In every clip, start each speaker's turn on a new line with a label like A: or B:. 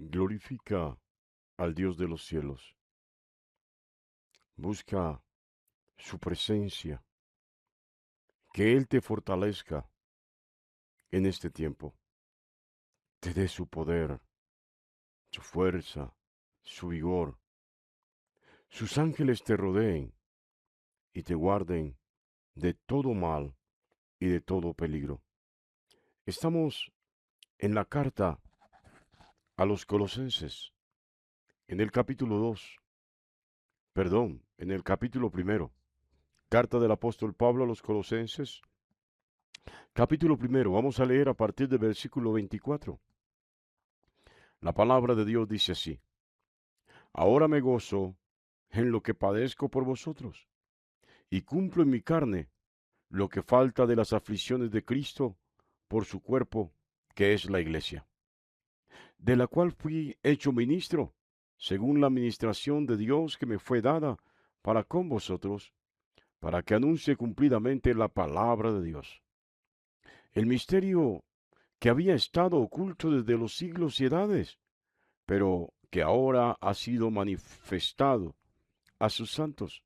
A: Glorifica al Dios de los cielos. Busca su presencia, que Él te fortalezca en este tiempo, te dé su poder, su fuerza, su vigor. Sus ángeles te rodeen y te guarden de todo mal y de todo peligro. Estamos en la carta a los Colosenses, en el capítulo 2, perdón, en el capítulo primero. Carta del apóstol Pablo a los Colosenses, capítulo primero. Vamos a leer a partir del versículo 24. La palabra de Dios dice así: Ahora me gozo en lo que padezco por vosotros, y cumplo en mi carne lo que falta de las aflicciones de Cristo por su cuerpo, que es la iglesia, de la cual fui hecho ministro, según la administración de Dios que me fue dada para con vosotros, para que anuncie cumplidamente la palabra de Dios. El misterio que había estado oculto desde los siglos y edades, pero que ahora ha sido manifestado a sus santos,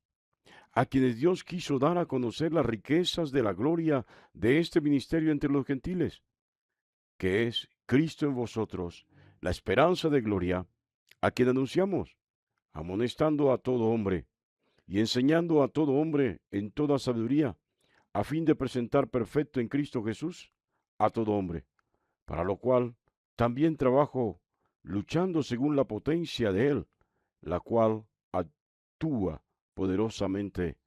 A: a quienes Dios quiso dar a conocer las riquezas de la gloria de este ministerio entre los gentiles, que es Cristo en vosotros, la esperanza de gloria, a quien anunciamos, amonestando a todo hombre y enseñando a todo hombre en toda sabiduría, a fin de presentar perfecto en Cristo Jesús a todo hombre, para lo cual también trabajo luchando según la potencia de Él, la cual actúa poderosamente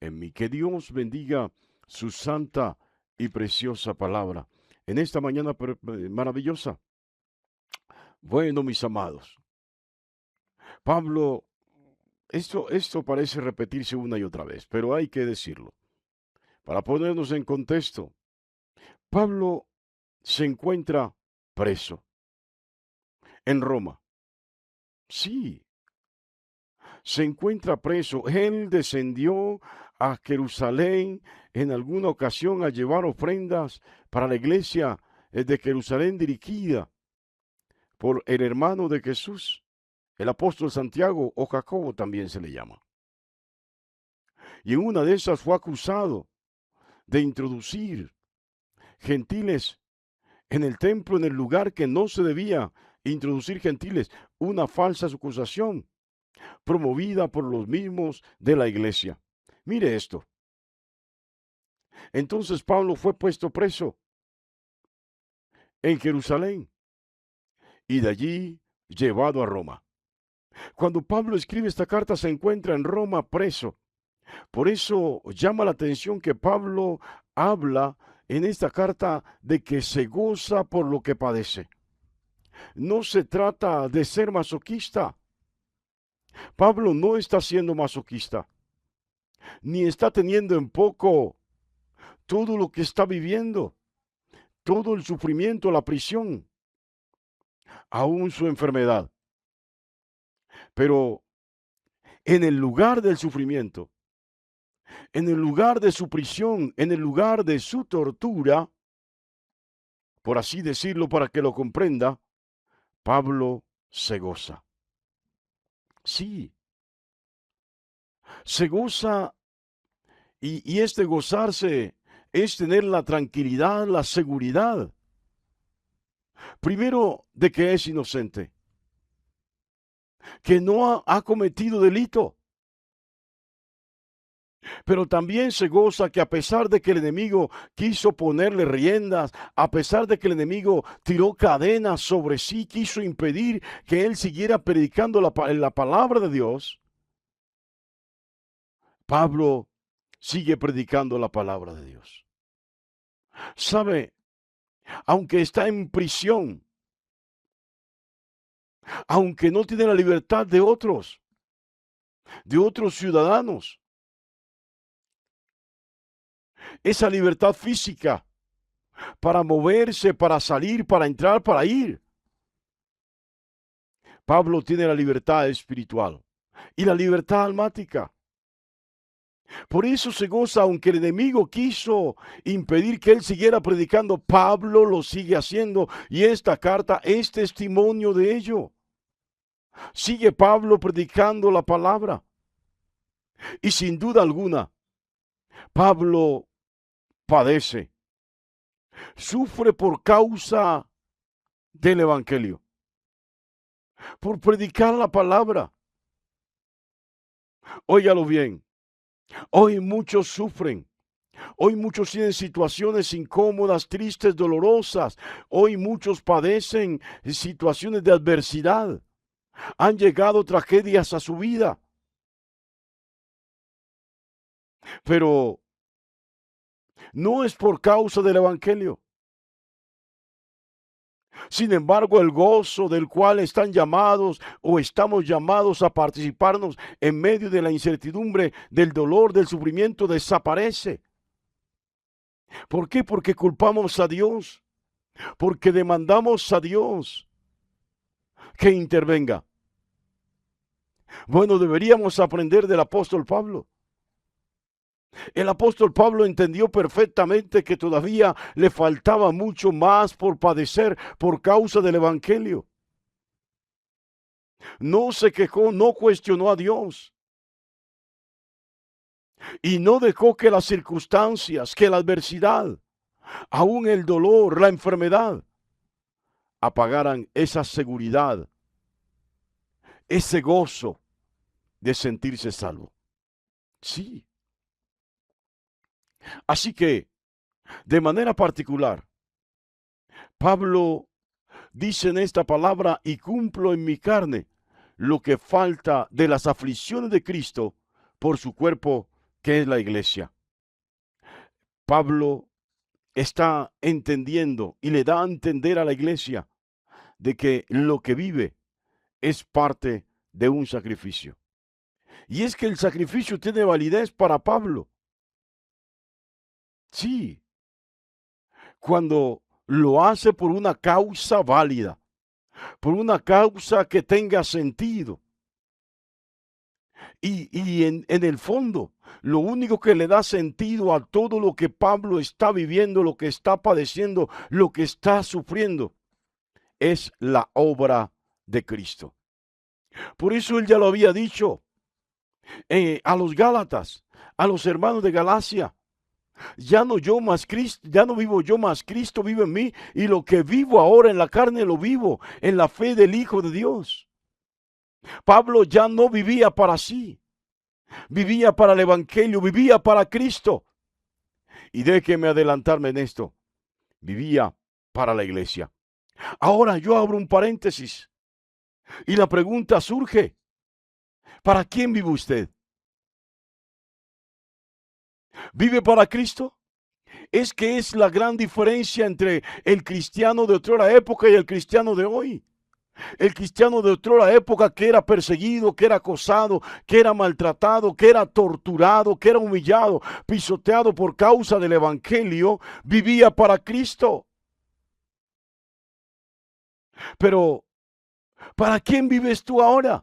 A: en mí. Que Dios bendiga su santa y preciosa palabra en esta mañana maravillosa. Bueno, mis amados, Pablo, esto parece repetirse una y otra vez, pero hay que decirlo. Para ponernos en contexto, Pablo se encuentra preso en Roma. Sí, se encuentra preso. Él descendió a Jerusalén en alguna ocasión a llevar ofrendas para la iglesia de Jerusalén dirigida por el hermano de Jesús, el apóstol Santiago o Jacobo también se le llama. Y en una de esas fue acusado de introducir gentiles en el templo, en el lugar que no se debía introducir gentiles, una falsa acusación promovida por los mismos de la iglesia. Mire esto. Entonces Pablo fue puesto preso en Jerusalén y de allí llevado a Roma. Cuando Pablo escribe esta carta se encuentra en Roma preso. Por eso llama la atención que Pablo habla en esta carta de que se goza por lo que padece. No se trata de ser masoquista. Pablo no está siendo masoquista, ni está teniendo en poco todo lo que está viviendo, todo el sufrimiento, la prisión, aún su enfermedad. Pero en el lugar del sufrimiento, en el lugar de su prisión, en el lugar de su tortura, por así decirlo para que lo comprenda, Pablo se goza. Sí, se goza y este gozarse es tener la tranquilidad, la seguridad. Primero, de que es inocente, que no ha cometido delito. Pero también se goza que a pesar de que el enemigo quiso ponerle riendas, a pesar de que el enemigo tiró cadenas sobre sí, quiso impedir que él siguiera predicando la palabra de Dios, Pablo sigue predicando la palabra de Dios. ¿Sabe? Aunque está en prisión, aunque no tiene la libertad de otros ciudadanos, esa libertad física para moverse, para salir, para entrar, para ir. Pablo tiene la libertad espiritual y la libertad almática. Por eso se goza, aunque el enemigo quiso impedir que él siguiera predicando, Pablo lo sigue haciendo y esta carta es testimonio de ello. Sigue Pablo predicando la palabra. Y sin duda alguna, Pablo padece, sufre por causa del Evangelio, por predicar la palabra. Óigalo bien, hoy muchos sufren. Hoy muchos tienen situaciones incómodas, tristes, dolorosas. Hoy muchos padecen situaciones de adversidad. Han llegado tragedias a su vida. Pero no es por causa del Evangelio. Sin embargo, el gozo del cual están llamados o estamos llamados a participarnos en medio de la incertidumbre, del dolor, del sufrimiento, desaparece. ¿Por qué? Porque culpamos a Dios, porque demandamos a Dios que intervenga. Bueno, deberíamos aprender del apóstol Pablo. El apóstol Pablo entendió perfectamente que todavía le faltaba mucho más por padecer por causa del Evangelio. No se quejó, no cuestionó a Dios. Y no dejó que las circunstancias, que la adversidad, aún el dolor, la enfermedad, apagaran esa seguridad, ese gozo de sentirse salvo. Sí. Así que, de manera particular, Pablo dice en esta palabra, y cumplo en mi carne lo que falta de las aflicciones de Cristo por su cuerpo, que es la iglesia. Pablo está entendiendo y le da a entender a la iglesia de que lo que vive es parte de un sacrificio. Y es que el sacrificio tiene validez para Pablo. Sí, cuando lo hace por una causa válida, por una causa que tenga sentido. Y en el fondo, lo único que le da sentido a todo lo que Pablo está viviendo, lo que está padeciendo, lo que está sufriendo, es la obra de Cristo. Por eso él ya lo había dicho a los Gálatas, a los hermanos de Galacia. Ya no yo más Cristo, ya no vivo yo más, Cristo vive en mí, y lo que vivo ahora en la carne lo vivo en la fe del Hijo de Dios. Pablo ya no vivía para sí, vivía para el Evangelio, vivía para Cristo. Y déjeme adelantarme en esto, vivía para la iglesia. Ahora yo abro un paréntesis y la pregunta surge, ¿para quién vive usted? ¿Vive para Cristo? Es que es la gran diferencia entre el cristiano de otra época y el cristiano de hoy. El cristiano de otra época que era perseguido, que era acosado, que era maltratado, que era torturado, que era humillado, pisoteado por causa del evangelio, vivía para Cristo. Pero, ¿para quién vives tú ahora?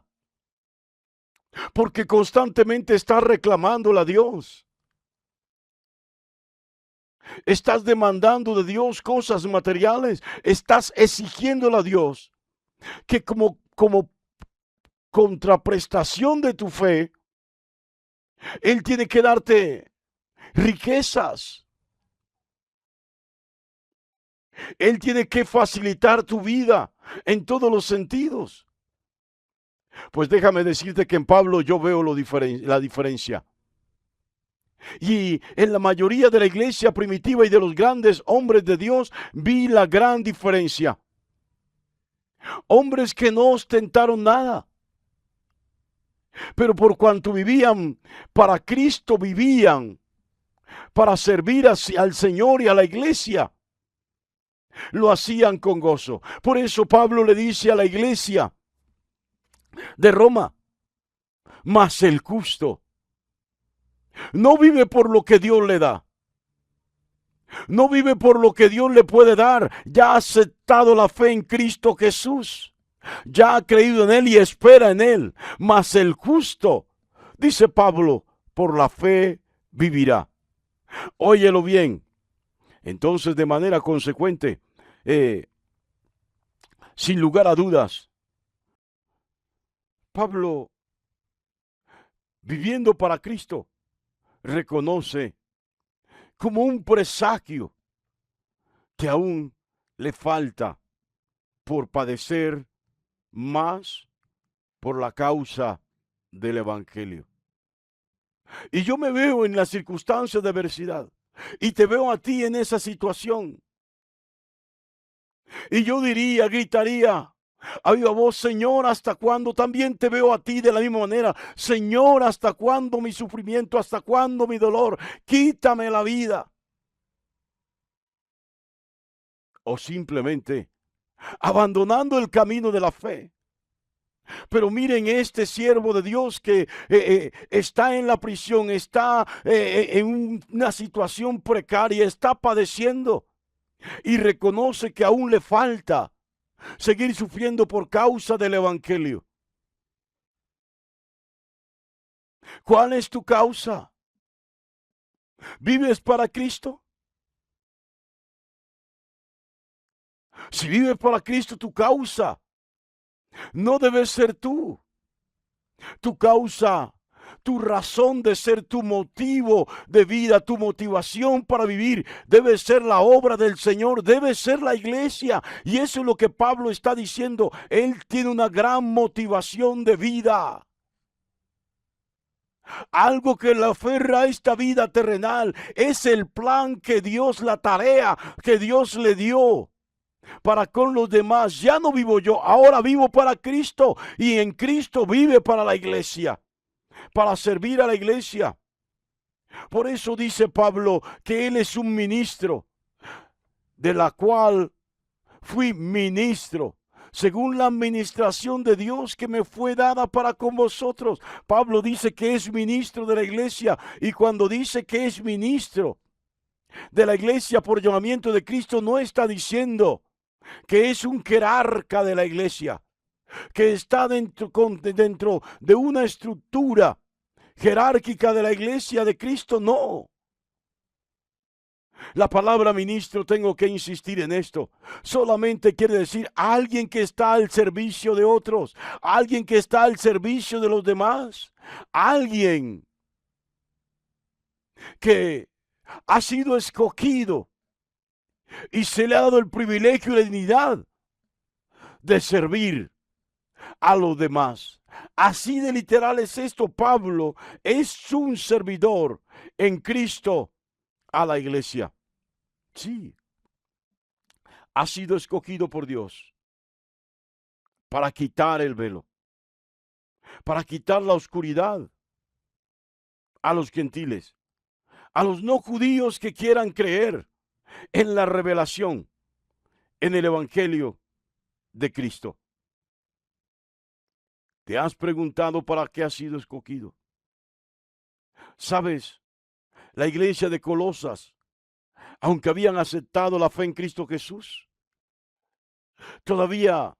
A: Porque constantemente estás reclamándole a Dios. Estás demandando de Dios cosas materiales. Estás exigiéndole a Dios que como contraprestación de tu fe, Él tiene que darte riquezas. Él tiene que facilitar tu vida en todos los sentidos. Pues déjame decirte que en Pablo yo veo la diferencia. Y en la mayoría de la iglesia primitiva y de los grandes hombres de Dios vi la gran diferencia. Hombres que no ostentaron nada, pero por cuanto vivían para Cristo, vivían para servir al Señor y a la iglesia, lo hacían con gozo. Por eso Pablo le dice a la iglesia de Roma, mas el justo no vive por lo que Dios le da. No vive por lo que Dios le puede dar. Ya ha aceptado la fe en Cristo Jesús. Ya ha creído en Él y espera en Él. Mas el justo, dice Pablo, por la fe vivirá. Óyelo bien. Entonces, de manera consecuente, sin lugar a dudas, Pablo, viviendo para Cristo, reconoce como un presagio que aún le falta por padecer más por la causa del Evangelio. Y yo me veo en las circunstancias de adversidad y te veo a ti en esa situación. Y yo diría, gritaría a viva voz: Señor, ¿hasta cuándo? También te veo a ti de la misma manera. Señor, ¿hasta cuándo mi sufrimiento? ¿Hasta cuándo mi dolor? Quítame la vida. O simplemente abandonando el camino de la fe. Pero miren este siervo de Dios que está en la prisión, está en una situación precaria, está padeciendo y reconoce que aún le falta seguir sufriendo por causa del Evangelio. ¿Cuál es tu causa? ¿Vives para Cristo? Si vives para Cristo, tu causa no debe ser tú. Tu causa, tu razón de ser, tu motivo de vida, tu motivación para vivir, debe ser la obra del Señor, debe ser la iglesia. Y eso es lo que Pablo está diciendo. Él tiene una gran motivación de vida. Algo que le aferra a esta vida terrenal es el plan que Dios, la tarea que Dios le dio para con los demás. Ya no vivo yo, ahora vivo para Cristo, y en Cristo vive para la iglesia, para servir a la iglesia. Por eso dice Pablo que él es un ministro, de la cual fui ministro, según la administración de Dios que me fue dada para con vosotros. Pablo dice que es ministro de la iglesia, y cuando dice que es ministro de la iglesia por llamamiento de Cristo, no está diciendo que es un jerarca de la iglesia, que está dentro de una estructura jerárquica de la iglesia de Cristo. No. La palabra ministro, tengo que insistir en esto, solamente quiere decir alguien que está al servicio de otros, alguien que está al servicio de los demás, alguien que ha sido escogido y se le ha dado el privilegio y la dignidad de servir a los demás. Así de literal es esto. Pablo es un servidor en Cristo a la iglesia. Sí, ha sido escogido por Dios para quitar el velo, para quitar la oscuridad a los gentiles, a los no judíos que quieran creer en la revelación, en el evangelio de Cristo. ¿Te has preguntado para qué has sido escogido? ¿Sabes? La iglesia de Colosas, aunque habían aceptado la fe en Cristo Jesús, todavía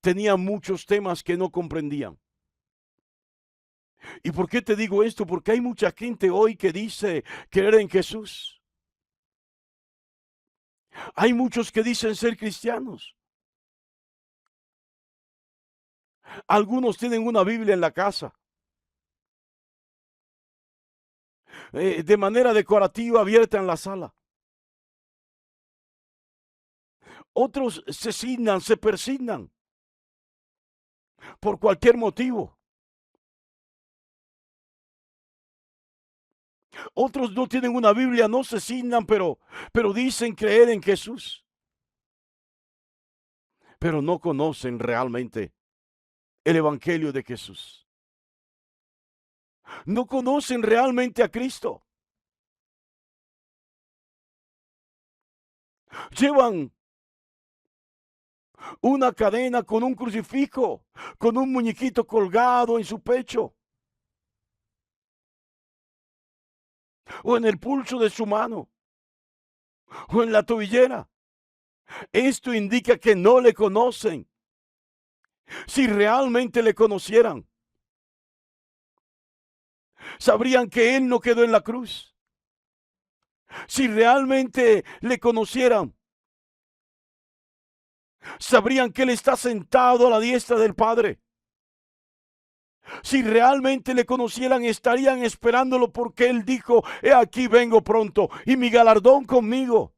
A: tenían muchos temas que no comprendían. ¿Y por qué te digo esto? Porque hay mucha gente hoy que dice creer en Jesús. Hay muchos que dicen ser cristianos. Algunos tienen una Biblia en la casa, de manera decorativa, abierta en la sala. Otros se signan, se persignan por cualquier motivo. Otros no tienen una Biblia, no se signan, pero dicen creer en Jesús. Pero no conocen realmente el Evangelio de Jesús. No conocen realmente a Cristo. Llevan una cadena con un crucifijo, con un muñequito colgado en su pecho, o en el pulso de su mano, o en la tobillera. Esto indica que no le conocen. Si realmente le conocieran, sabrían que Él no quedó en la cruz. Si realmente le conocieran, sabrían que Él está sentado a la diestra del Padre. Si realmente le conocieran, estarían esperándolo, porque Él dijo: he aquí vengo pronto y mi galardón conmigo.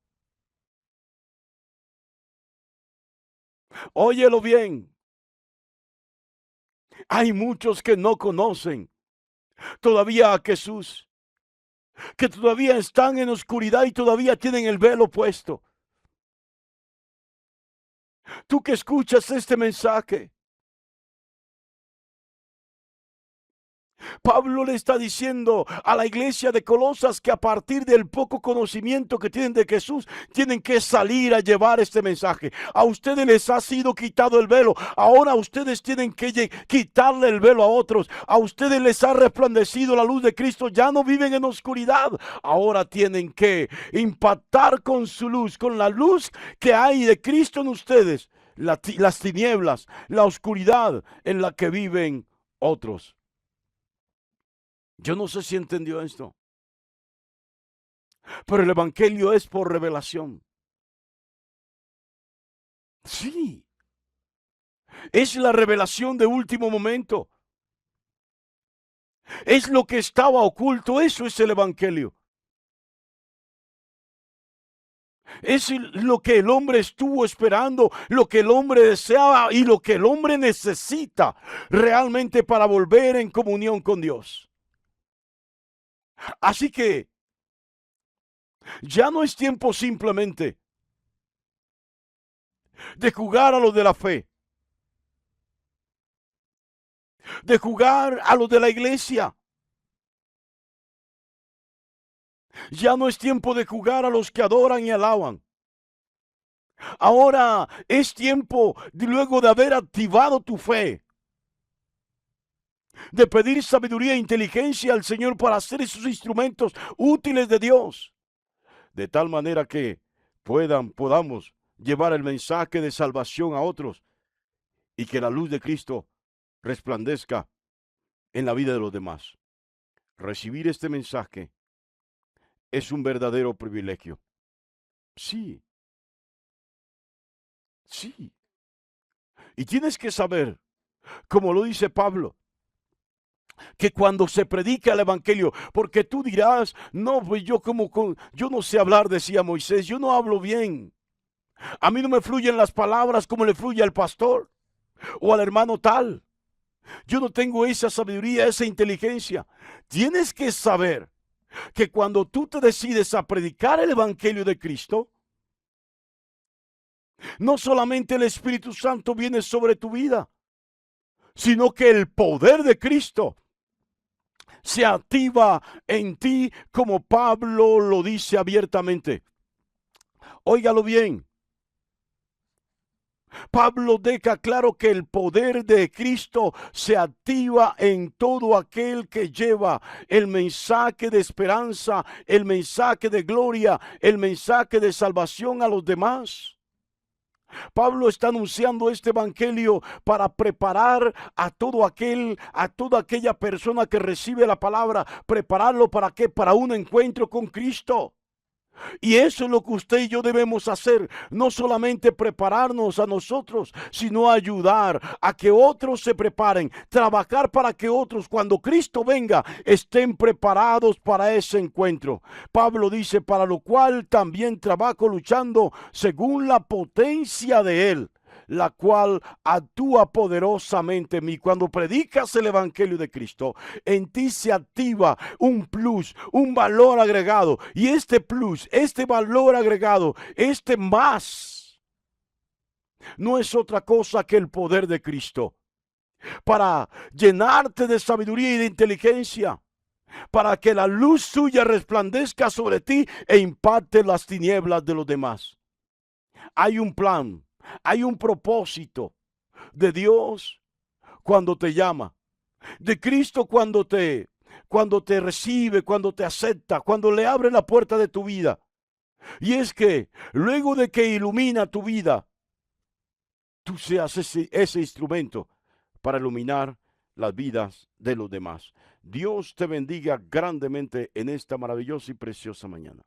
A: Óyelo bien. Hay muchos que no conocen todavía a Jesús, que todavía están en oscuridad y todavía tienen el velo puesto. Tú que escuchas este mensaje, Pablo le está diciendo a la iglesia de Colosas que a partir del poco conocimiento que tienen de Jesús, tienen que salir a llevar este mensaje. A ustedes les ha sido quitado el velo, ahora ustedes tienen que quitarle el velo a otros. A ustedes les ha resplandecido la luz de Cristo, ya no viven en oscuridad, ahora tienen que impactar con su luz, con la luz que hay de Cristo en ustedes, las tinieblas, la oscuridad en la que viven otros. Yo no sé si entendió esto, pero el evangelio es por revelación. Sí, es la revelación de último momento. Es lo que estaba oculto, eso es el evangelio. Es lo que el hombre estuvo esperando, lo que el hombre deseaba y lo que el hombre necesita realmente para volver en comunión con Dios. Así que ya no es tiempo simplemente de jugar a lo de la fe, de jugar a lo de la iglesia. Ya no es tiempo de jugar a los que adoran y alaban. Ahora es tiempo, luego de haber activado tu fe, de pedir sabiduría e inteligencia al Señor para hacer esos instrumentos útiles de Dios, de tal manera que podamos llevar el mensaje de salvación a otros y que la luz de Cristo resplandezca en la vida de los demás. Recibir este mensaje es un verdadero privilegio. Sí, sí. Y tienes que saber, como lo dice Pablo, que cuando se predica el evangelio, porque tú dirás: no, pues yo no sé hablar, decía Moisés, yo no hablo bien. A mí no me fluyen las palabras como le fluye al pastor o al hermano tal. Yo no tengo esa sabiduría, esa inteligencia. Tienes que saber que cuando tú te decides a predicar el evangelio de Cristo, no solamente el Espíritu Santo viene sobre tu vida, sino que el poder de Cristo se activa en ti, como Pablo lo dice abiertamente. Óigalo bien. Pablo deja claro que el poder de Cristo se activa en todo aquel que lleva el mensaje de esperanza, el mensaje de gloria, el mensaje de salvación a los demás. Pablo está anunciando este evangelio para preparar a toda aquella persona que recibe la palabra, prepararlo para qué, para un encuentro con Cristo. Y eso es lo que usted y yo debemos hacer, no solamente prepararnos a nosotros, sino ayudar a que otros se preparen, trabajar para que otros, cuando Cristo venga, estén preparados para ese encuentro. Pablo dice: para lo cual también trabajo luchando según la potencia de Él, la cual actúa poderosamente en mí. Cuando predicas el evangelio de Cristo, en ti se activa un plus, un valor agregado. Y este plus, este valor agregado, este más, no es otra cosa que el poder de Cristo para llenarte de sabiduría y de inteligencia, para que la luz suya resplandezca sobre ti e impacte las tinieblas de los demás. Hay un plan, hay un propósito de Dios cuando te llama, de Cristo cuando te recibe, cuando te acepta, cuando le abre la puerta de tu vida. Y es que luego de que ilumina tu vida, tú seas ese instrumento para iluminar las vidas de los demás. Dios te bendiga grandemente en esta maravillosa y preciosa mañana.